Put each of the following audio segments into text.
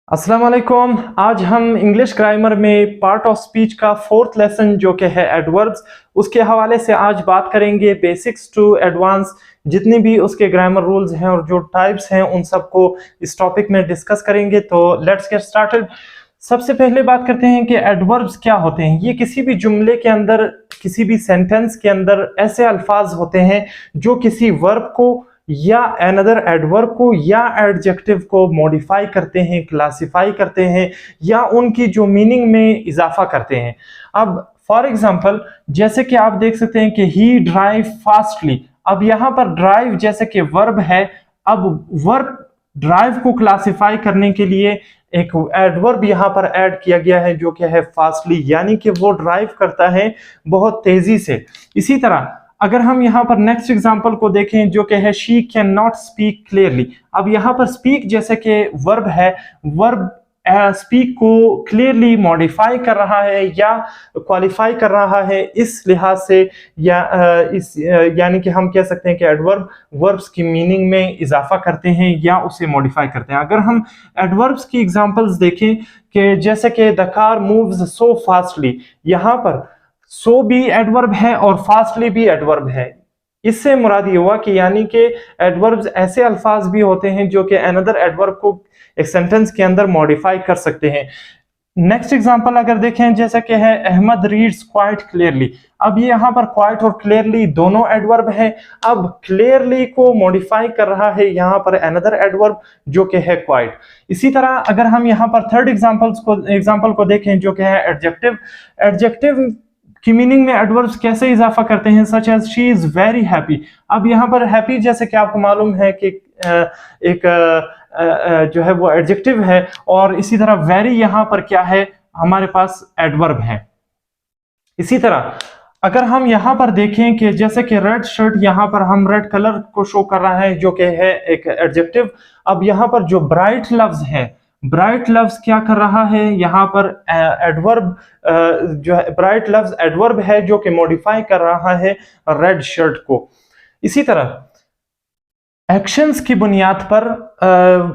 अस्सलाम वालेकुम। आज हम इंग्लिश ग्रामर में पार्ट ऑफ स्पीच का फोर्थ लेसन जो कि है एडवर्ब्स, उसके हवाले से आज बात करेंगे। बेसिक्स टू एडवांस जितनी भी उसके ग्रामर रूल्स हैं और जो टाइप्स हैं उन सबको इस टॉपिक में डिस्कस करेंगे। तो लेट्स गेट स्टार्टेड। सबसे पहले बात करते हैं कि एडवर्ब्स क्या होते हैं। ये किसी भी जुमले के अंदर, किसी भी सेंटेंस के अंदर ऐसे अल्फाज होते हैं जो किसी वर्ब को या अनदर एडवर्ब को या एडजेक्टिव को मॉडिफाई करते हैं, क्लासिफाई करते हैं या उनकी जो मीनिंग में इजाफा करते हैं। अब फॉर एग्जांपल जैसे कि आप देख सकते हैं कि ही ड्राइव फास्टली। अब यहां पर ड्राइव जैसे कि वर्ब है, अब वर्ब ड्राइव को क्लासिफाई करने के लिए एक एडवर्ब यहां पर ऐड किया गया है जो कि है फास्टली, यानी कि वो ड्राइव करता है बहुत तेजी से। इसी तरह अगर हम यहाँ पर नेक्स्ट एग्जांपल को देखें जो कि है she can not speak clearly. अब यहाँ पर स्पीक जैसे कि वर्ब है, वर्ब स्पीक को क्लियरली मॉडिफाई कर रहा है या क्वालिफाई कर रहा है इस लिहाज से, या यानी कि हम कह सकते हैं कि एडवर्ब वर्ब्स की मीनिंग में इजाफा करते हैं या उसे मॉडिफाई करते हैं। अगर हम एडवर्ब्स की एग्जांपल्स देखें कि जैसे कि the car moves so fastly, यहाँ पर सो भी एडवर्ब है और फास्टली भी एडवर्ब है। इससे मुराद ये हुआ कि यानी कि एडवर्ब्स ऐसे अल्फाज भी होते हैं जो कि अनदर एडवर्ब को एक सेंटेंस के अंदर मॉडिफाई कर सकते हैं। नेक्स्ट एग्जांपल अगर देखें जैसे कि है अहमद रीड्स क्वाइट क्लियरली। अब ये यहाँ पर क्वाइट और क्लियरली दोनों एडवर्ब है। अब क्लियरली को मॉडिफाई कर रहा है यहाँ पर अनदर एडवर्ब जो कि है क्वाइट। इसी तरह अगर हम यहाँ पर थर्ड एग्जांपल को देखें जो कि है एडजेक्टिव। एडजेक्टिव की मीनिंग में एडवर्ब्स कैसे इजाफा करते हैं, such as she is very happy. अब यहाँ पर हैप्पी जैसे कि आपको मालूम है कि एक जो है वो एडजेक्टिव है, और इसी तरह वेरी यहाँ पर क्या है, हमारे पास एडवर्ब है। इसी तरह अगर हम यहाँ पर देखें कि जैसे कि रेड शर्ट, यहाँ पर हम रेड कलर को शो कर रहा है जो कि है एक एडजेक्टिव। अब यहाँ पर जो ब्राइट लफ्ज है, ब्राइट लफ्ज क्या कर रहा है, यहाँ पर एडवर्ब जो है ब्राइट लफ्ज एडवर्ब है जो कि मॉडिफाई कर रहा है रेड शर्ट को। इसी तरह एक्शंस की बुनियाद पर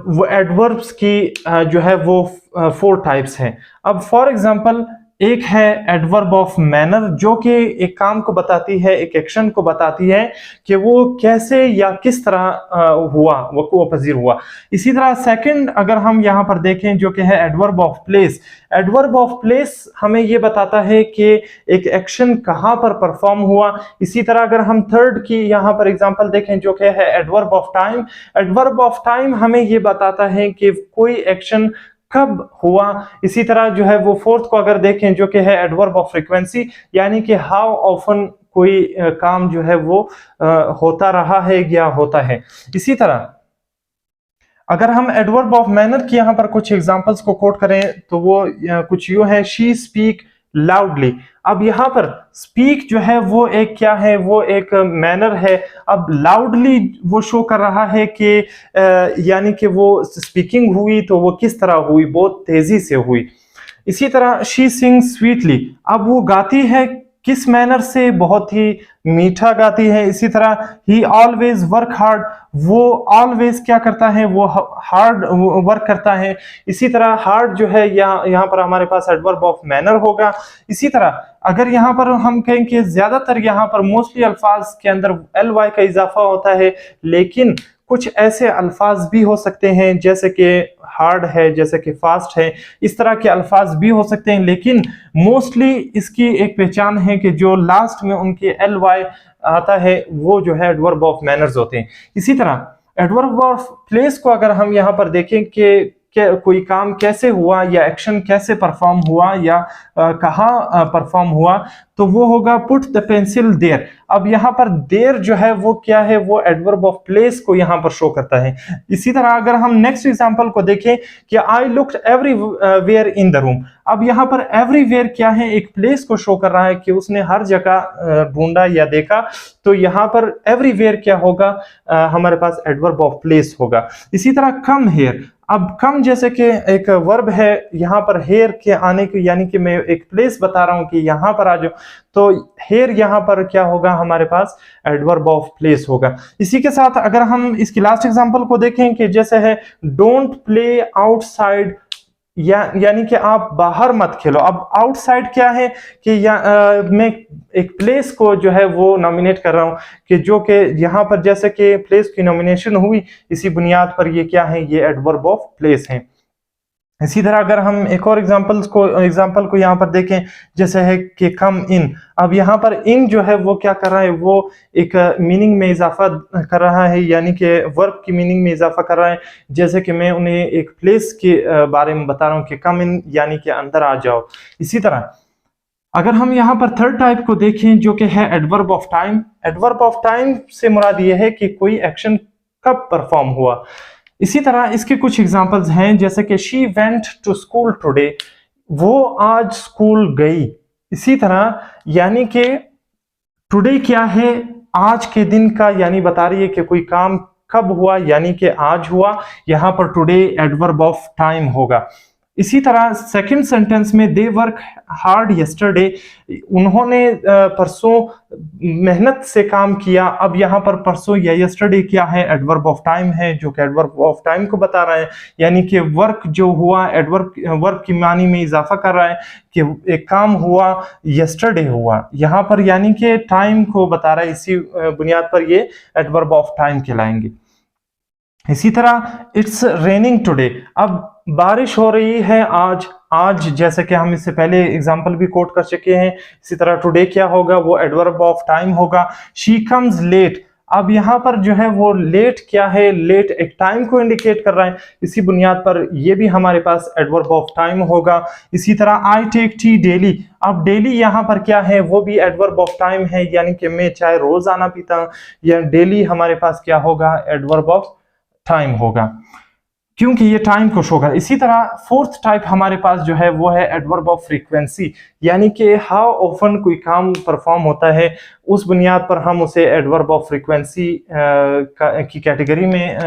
वो एडवर्ब्स की जो है वो 4 टाइप्स हैं। अब फॉर एग्जांपल एक है एडवर्ब ऑफ मैनर जो कि एक काम को बताती है, एक एक्शन को बताती है कि वो कैसे या किस तरह हुआ, वक़्व पज़ीर हुआ। इसी तरह सेकंड अगर हम यहाँ पर देखें जो कि है adverb of place. Adverb of place हमें ये बताता है कि एक एक्शन कहाँ पर परफॉर्म हुआ। इसी तरह अगर हम थर्ड की यहाँ पर एग्जांपल देखें जो कि है adverb of time. Adverb of time हमें ये बताता है कि कोई एक्शन कब हुआ। इसी तरह जो है वो फोर्थ को अगर देखें जो कि है एडवर्ब ऑफ फ्रीक्वेंसी, यानी कि हाउ ऑफन कोई काम जो है वो होता रहा है या होता है। इसी तरह अगर हम एडवर्ब ऑफ मैनर की यहाँ पर कुछ एग्जांपल्स को कोट करें तो वो कुछ यूं है, शी स्पीक लाउडली। अब यहाँ पर स्पीक जो है वो एक क्या है, वो एक मैनर है। अब लाउडली वो शो कर रहा है कि यानी कि वो स्पीकिंग हुई तो वो किस तरह हुई, बहुत तेजी से हुई। इसी तरह शी सिंग्स स्वीटली। अब वो गाती है किस मैनर से, बहुत ही मीठा गाती है। इसी तरह ही ऑलवेज वर्क हार्ड, वो ऑलवेज क्या करता है, वो हार्ड वर्क करता है। इसी तरह हार्ड जो है यहाँ पर हमारे पास एडवर्ब ऑफ मैनर होगा। इसी तरह अगर यहाँ पर हम कहें कि ज्यादातर यहाँ पर मोस्टली अल्फाज के अंदर ly का इजाफा होता है, लेकिन कुछ ऐसे अल्फाज भी हो सकते हैं जैसे कि हार्ड है, जैसे कि फास्ट है, इस तरह के अल्फाज भी हो सकते हैं। लेकिन मोस्टली इसकी एक पहचान है कि जो लास्ट में उनके ly आता है वो जो है एडवर्ब ऑफ मैनर्स होते हैं। इसी तरह एडवर्ब ऑफ प्लेस को अगर हम यहाँ पर देखें कि कोई काम कैसे हुआ या एक्शन कैसे परफॉर्म हुआ या कहाँ परफॉर्म हुआ, तो वो होगा पुट द पेंसिल देयर। अब यहाँ पर देयर जो है वो क्या है, वो एडवर्ब ऑफ प्लेस को यहाँ पर शो करता है। इसी तरह अगर हम नेक्स्ट एग्जांपल को देखें कि I looked everywhere in the room. अब यहाँ पर एवरीवेयर क्या है, एक प्लेस को शो कर रहा है कि उसने हर जगह ढूंढा या देखा। तो यहाँ पर एवरीवेयर क्या होगा, हमारे पास एडवर्ब ऑफ प्लेस होगा। इसी तरह कम हियर। अब कम जैसे कि एक वर्ब है, यहाँ पर हेयर के आने की, यानी कि मैं एक प्लेस बता रहा हूं कि यहाँ पर आ जाओ, तो हेयर यहाँ पर क्या होगा, हमारे पास एडवर्ब ऑफ प्लेस होगा। इसी के साथ अगर हम इसकी लास्ट एग्जांपल को देखें कि जैसे है डोंट प्ले आउटसाइड यानी कि आप बाहर मत खेलो। अब आउटसाइड क्या है कि मैं एक प्लेस को जो है वो नॉमिनेट कर रहा हूं कि जो कि यहाँ पर जैसे कि प्लेस की नॉमिनेशन हुई, इसी बुनियाद पर ये क्या है, ये एडवर्ब ऑफ प्लेस है। इसी तरह अगर हम एक और एग्जांपल को यहाँ पर देखें, जैसे है कि कम इन। अब यहाँ पर इन जो है वो क्या कर रहा है, वो एक मीनिंग में इजाफा कर रहा है, यानी कि वर्ब की मीनिंग में इजाफा कर रहा है। जैसे कि मैं उन्हें एक प्लेस के बारे में बता रहा हूँ कि कम इन, यानी कि अंदर आ जाओ। इसी तरह अगर हम यहाँ पर थर्ड टाइप को देखें जो कि है adverb of time. Adverb of time से मुराद ये है कि कोई एक्शन कब परफॉर्म हुआ। इसी तरह इसके कुछ एग्जांपल्स हैं, जैसे कि she went to school today, वो आज स्कूल गई। इसी तरह यानी कि टुडे क्या है, आज के दिन का, यानी बता रही है कि कोई काम कब हुआ, यानी कि आज हुआ। यहां पर टुडे एडवर्ब ऑफ टाइम होगा। इसी तरह सेकंड सेंटेंस में दे वर्क हार्ड यस्टरडे, उन्होंने परसों मेहनत से काम किया। अब यहाँ पर परसों या यस्टरडे क्या है, एडवर्ब ऑफ टाइम है, जो कि एडवर्ब ऑफ टाइम को बता रहा है, यानी कि वर्क जो हुआ वर्क की मानी में इजाफा कर रहा है कि एक काम हुआ, यस्टरडे हुआ यहाँ पर, यानी कि टाइम को बता रहा है। इसी बुनियाद पर ये एडवर्ब ऑफ टाइम कहलाएंगे। इसी तरह इट्स रेनिंग टुडे, अब बारिश हो रही है आज जैसे कि हम इससे पहले एग्जांपल भी कोट कर चुके हैं। इसी तरह टुडे क्या होगा, वो एडवर्ब ऑफ टाइम होगा। शी कम्स लेट, अब यहाँ पर जो है वो लेट क्या है, लेट एक टाइम को इंडिकेट कर रहा है। इसी बुनियाद पर ये भी हमारे पास एडवर्ब ऑफ टाइम होगा। इसी तरह आई टेक टी डेली, अब डेली यहाँ पर क्या है, वो भी एडवर्ब ऑफ टाइम है, यानी कि मैं चाय रोजाना पीता हूं, या डेली हमारे पास क्या होगा, एडवर्ब ऑफ टाइम होगा, क्योंकि ये टाइम को शो कर। इसी तरह फोर्थ टाइप हमारे पास जो है वो है एडवर्ब ऑफ फ्रीक्वेंसी, यानी कि हाउ ऑफन कोई काम परफॉर्म होता है, उस बुनियाद पर हम उसे एडवर्ब ऑफ फ्रीक्वेंसी की कैटेगरी में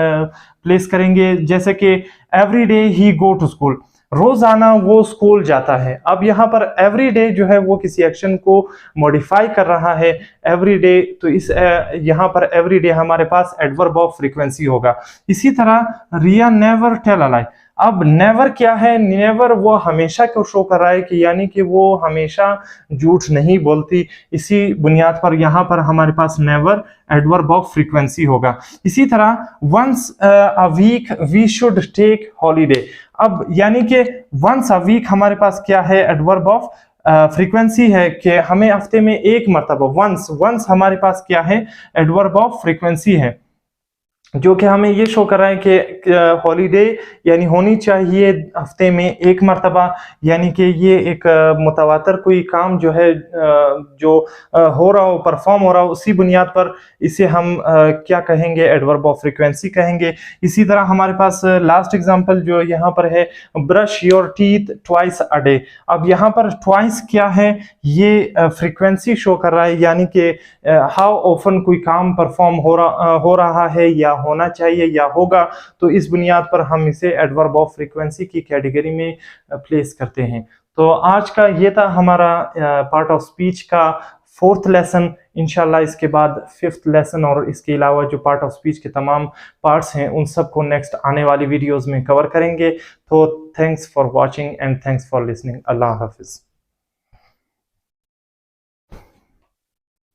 प्लेस करेंगे। जैसे कि every day he go to school, रोजाना वो स्कूल जाता है। अब यहाँ पर एवरी डे जो है वो किसी एक्शन को मॉडिफाई कर रहा है, एवरी डे, तो इस यहाँ पर एवरी डे हमारे पास एडवर्ब ऑफ फ्रीक्वेंसी होगा। इसी तरह रिया नेवर टेल अ लाई, अब नेवर क्या है, नेवर वो हमेशा को शो कर रहा है कि यानी कि वो हमेशा झूठ नहीं बोलती। इसी बुनियाद पर यहाँ पर हमारे पास नेवर एडवर्ब ऑफ फ्रीक्वेंसी होगा। इसी तरह once a week we should take holiday, अब यानी कि वंस अ वीक हमारे पास क्या है, एडवर्ब ऑफ फ्रीक्वेंसी है कि हमें हफ्ते में एक मरतबा, वंस हमारे पास क्या है, एडवर्ब ऑफ फ्रीक्वेंसी है, जो कि हमें ये शो कर रहा है कि हॉलीडे यानी होनी चाहिए हफ्ते में एक मरतबा, यानी कि ये एक मुतवातर कोई काम जो है जो हो रहा हो, परफॉर्म हो रहा हो, उसी बुनियाद पर इसे हम क्या कहेंगे, एडवर्ब ऑफ फ्रीक्वेंसी कहेंगे। इसी तरह हमारे पास लास्ट एग्जांपल जो यहाँ पर है, brush your teeth twice a day, अब यहाँ पर ट्वाइस क्या है, ये फ्रीक्वेंसी शो कर रहा है, यानी कि हाउ ऑफन कोई काम परफॉर्म हो रहा है या होना चाहिए या होगा, तो इस बुनियाद पर हम इसे एडवर्ब ऑफ फ्रीक्वेंसी की कैटेगरी में प्लेस करते हैं। तो आज का ये था हमारा पार्ट ऑफ स्पीच का फोर्थ लेसन। इंशाल्लाह इसके बाद फिफ्थ लेसन और इसके अलावा जो पार्ट ऑफ स्पीच के तमाम पार्ट्स हैं उन सबको नेक्स्ट आने वाली वीडियोस में कवर करेंगे। तो thanks for watching and thanks for listening. Allah Hafiz.